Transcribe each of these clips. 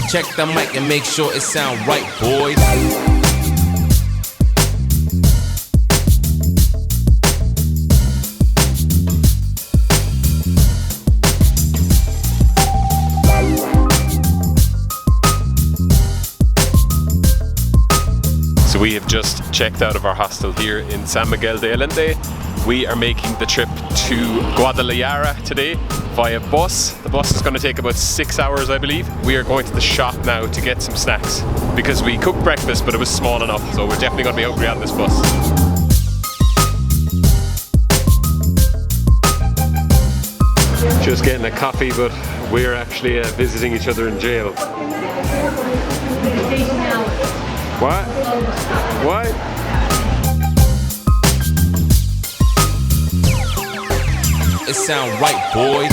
Check the mic and make sure it sound right, boys. So we have just checked out of our hostel here in San Miguel de Allende. We are making the trip to Guadalajara today via bus. The bus is going to take about 6 hours, I believe. We are going to the shop now to get some snacks because we cooked breakfast but it was small enough, so we're definitely going to be hungry on this bus. Just getting a coffee, but we're actually visiting each other in jail. What? What? It sound right, boys.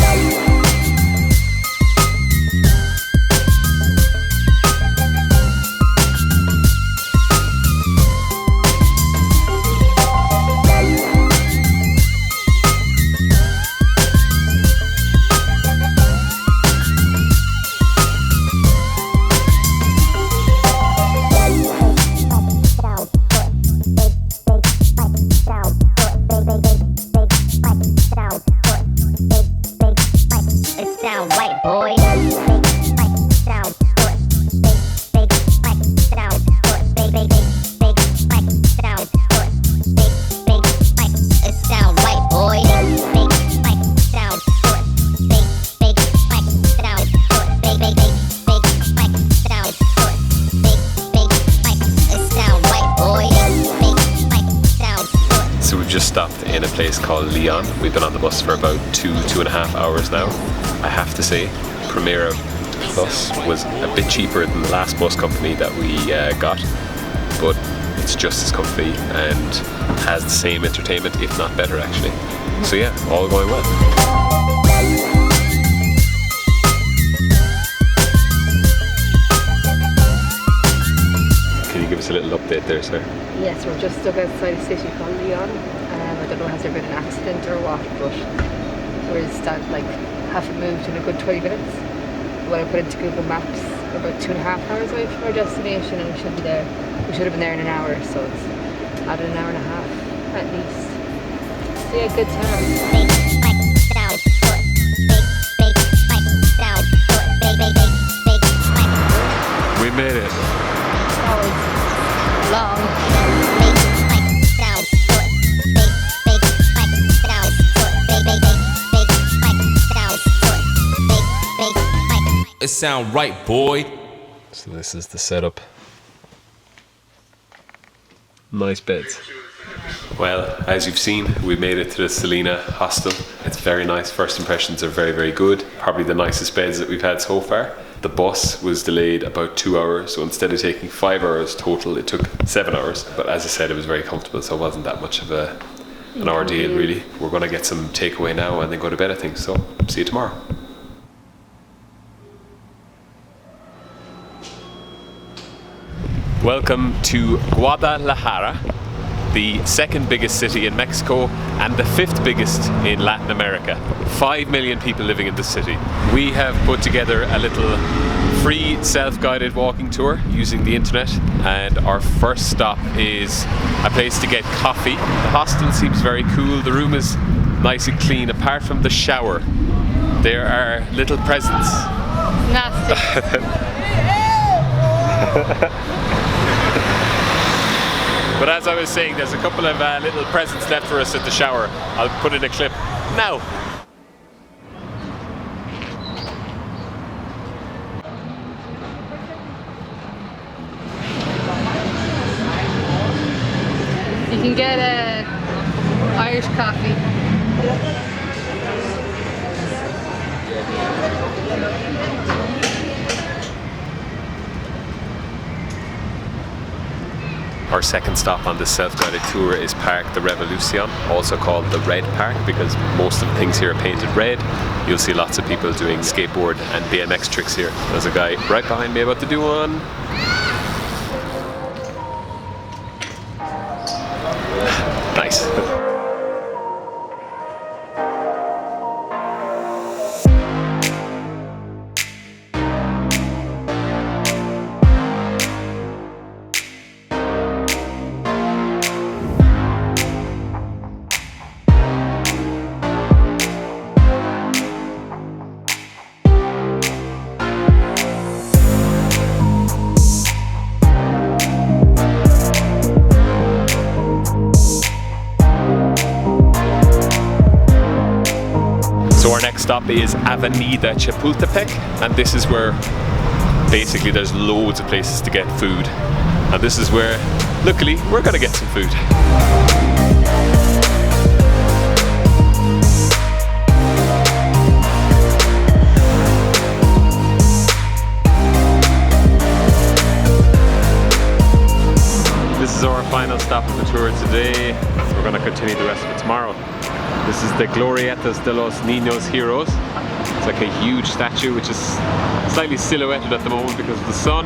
Just stopped in a place called LANY. We've been on the bus for about 2.5 hours now. I have to say, Primera Plus was a bit cheaper than the last bus company that we got, but it's just as comfy and has the same entertainment, if not better actually. So yeah, all going well. Can you give us a little update there, sir? Yes, we're just stuck outside a city called LANY. I don't know, has there been an accident or what, but we're like haven't moved in a good 20 minutes. When I put into Google Maps, about 2.5 hours away from our destination, and we should be there. We should have been there in an hour, so it's added an hour and a half at least. So yeah, good time. We made it. That was long. It sound right, boy. So this is the setup. Nice beds. Well, as you've seen, we made it to the Selina hostel. It's very nice. First impressions are very, very good. Probably the nicest beds that we've had so far. The bus was delayed about 2 hours, so instead of taking 5 hours total, it took 7 hours. But as I said, it was very comfortable, so it wasn't that much of an ordeal, really. We're going to get some takeaway now and then go to bed, I think. So, see you tomorrow. Welcome to Guadalajara, the second biggest city in Mexico and the 5th biggest in Latin America. 5 million people living in the city. We have put together a little free self-guided walking tour using the internet, and our first stop is a place to get coffee. The hostel seems very cool. The room is nice and clean apart from the shower. There are little presents. Nasty. But as I was saying, there's a couple of little presents left for us at the shower. I'll put in a clip now. You can get a Irish coffee. Our second stop on this self-guided tour is Park the Revolucion, also called the Red Park because most of the things here are painted red. You'll see lots of people doing skateboard and BMX tricks here. There's a guy right behind me about to do one. Nice. stop is Avenida Chapultepec, and this is where basically there's loads of places to get food. And this is where, luckily, we're gonna get some food. This is our final stop of the tour today. We're gonna continue the rest of it tomorrow. This is the Glorietas de los Niños Heroes. It's like a huge statue which is slightly silhouetted at the moment because of the sun.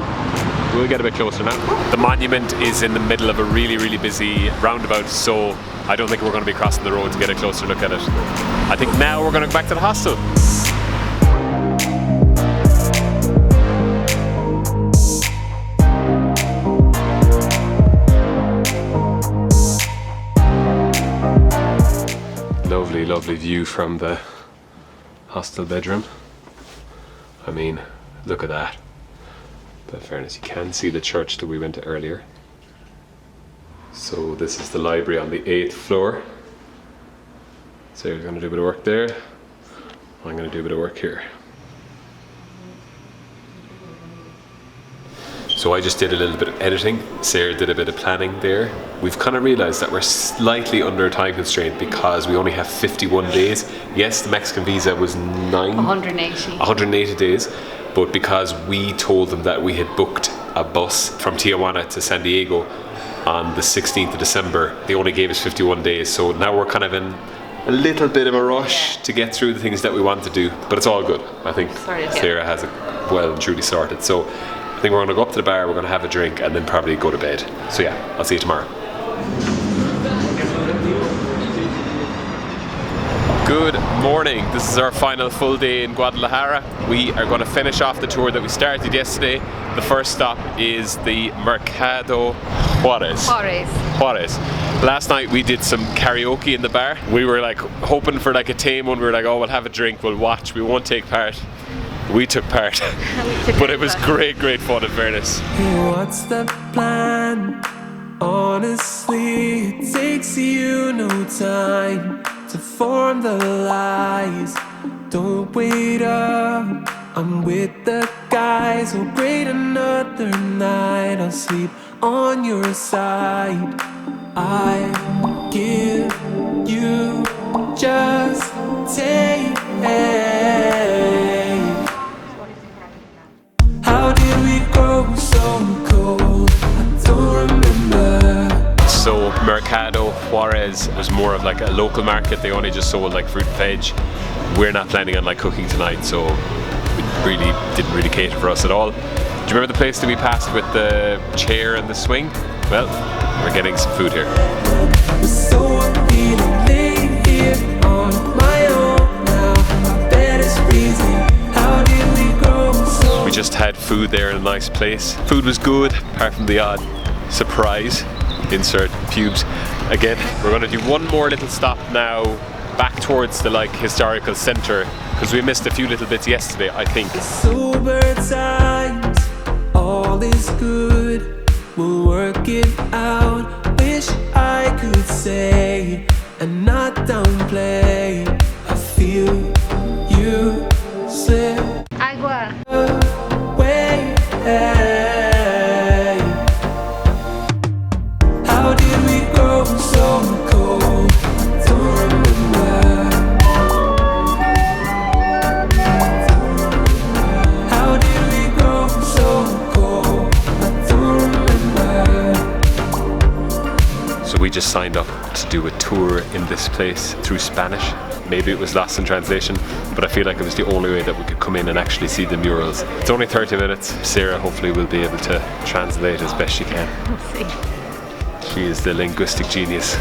We'll get a bit closer now. The monument is in the middle of a really busy roundabout, so I don't think we're going to be crossing the road to get a closer look at it. I think now we're going to go back to the hostel. Lovely view from the hostel bedroom. I mean, look at that. But in fairness, you can see the church that we went to earlier. So this is the library on the 8th floor. So you're going to do a bit of work there. I'm going to do a bit of work here. So I just did a little bit of editing. Sarah did a bit of planning there. We've kind of realized that we're slightly under a time constraint because we only have 51 days. Yes, the Mexican visa was 180 days, but because we told them that we had booked a bus from Tijuana to San Diego on the 16th of December, they only gave us 51 days. So now we're kind of in a little bit of a rush to get through the things that we want to do, but it's all good. I think Sarah has it well and truly sorted. So I think we're going to go up to the bar, we're going to have a drink and then probably go to bed. So yeah, I'll see you tomorrow. Good morning. This is our final full day in Guadalajara. We are going to finish off the tour that we started yesterday. The first stop is the Mercado Juarez. Last night we did some karaoke in the bar. We were like hoping for like a tame one. We were like, oh, we'll have a drink, we'll watch, we won't take part. We took part, but it was great fun in fairness. What's the plan? Honestly, it takes you no time to form the lies. Don't wait up, I'm with the guys. We'll wait another night, I'll sleep on your side. I give you just take. How did we grow so cold? I don't remember. So Mercado Juarez was more of like a local market. They only just sold like fruit and veg. We're not planning on like cooking tonight, so it really didn't really cater for us at all. Do you remember the place that we passed with the chair and the swing? Well, we're getting some food here. So I'm feeling late here on my own now. My bed is freezing. How did we grow so? We just had food there in a nice place. Food was good, apart from the odd surprise. Insert pubes. Again, we're going to do one more little stop now back towards the like historical center because we missed a few little bits yesterday, I think. Sober times, all is good. We'll work it out. Wish I could say and not downplay. I feel you slip Agua. away. How did we grow so cold? I don't remember. How did we grow so cold? I don't remember. So we just signed up to do a tour in this place through Spanish. Maybe it was lost in translation, but I feel like it was the only way that we could come in and actually see the murals. It's only 30 minutes. Sarah hopefully will be able to translate as best she can. We'll see. She is the linguistic genius.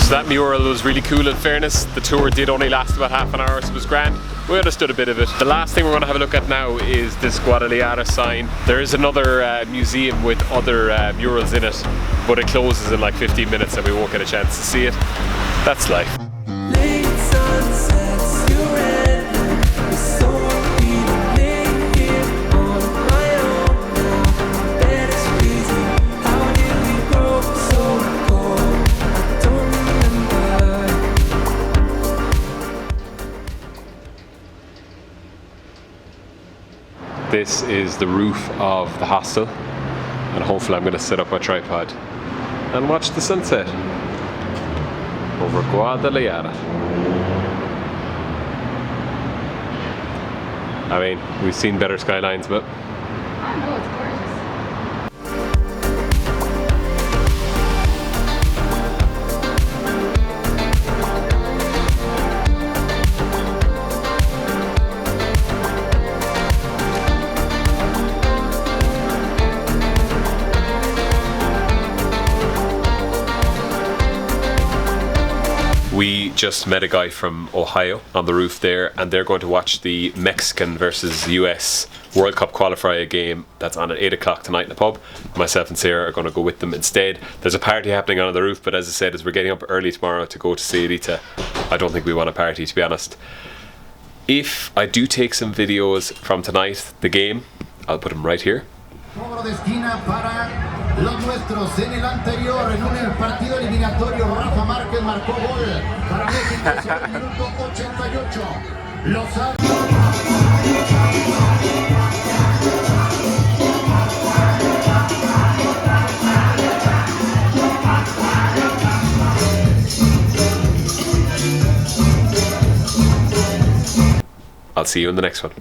So that mural was really cool in fairness. The tour did only last about half an hour, so it was grand. We understood a bit of it. The last thing we're going to have a look at now is this Guadalajara sign. There is another museum with other murals in it, but it closes in like 15 minutes and we won't get a chance to see it. That's life. Late sunsets, you're ending. The soul beating here on my own now. That is crazy. How did we grow so cold? I don't remember. This is the roof of the hostel, and hopefully I'm going to set up my tripod and watch the sunset over Guadalajara. I mean, we've seen better skylines, but I know, it's gorgeous. we just met a guy from Ohio on the roof there, and they're going to watch the Mexican versus US World Cup qualifier game that's on at 8 o'clock tonight in the pub. Myself and Sarah are going to go with them instead. There's a party happening on the roof, but as I said, as we're getting up early tomorrow to go to Selina, I don't think we want a party, to be honest. If I do take some videos from tonight, the game, I'll put them right here. Los nuestros en el anterior, en un partido eliminatorio, Rafa Márquez marcó gol para México sobre el minuto 88. I'll see you in the next one.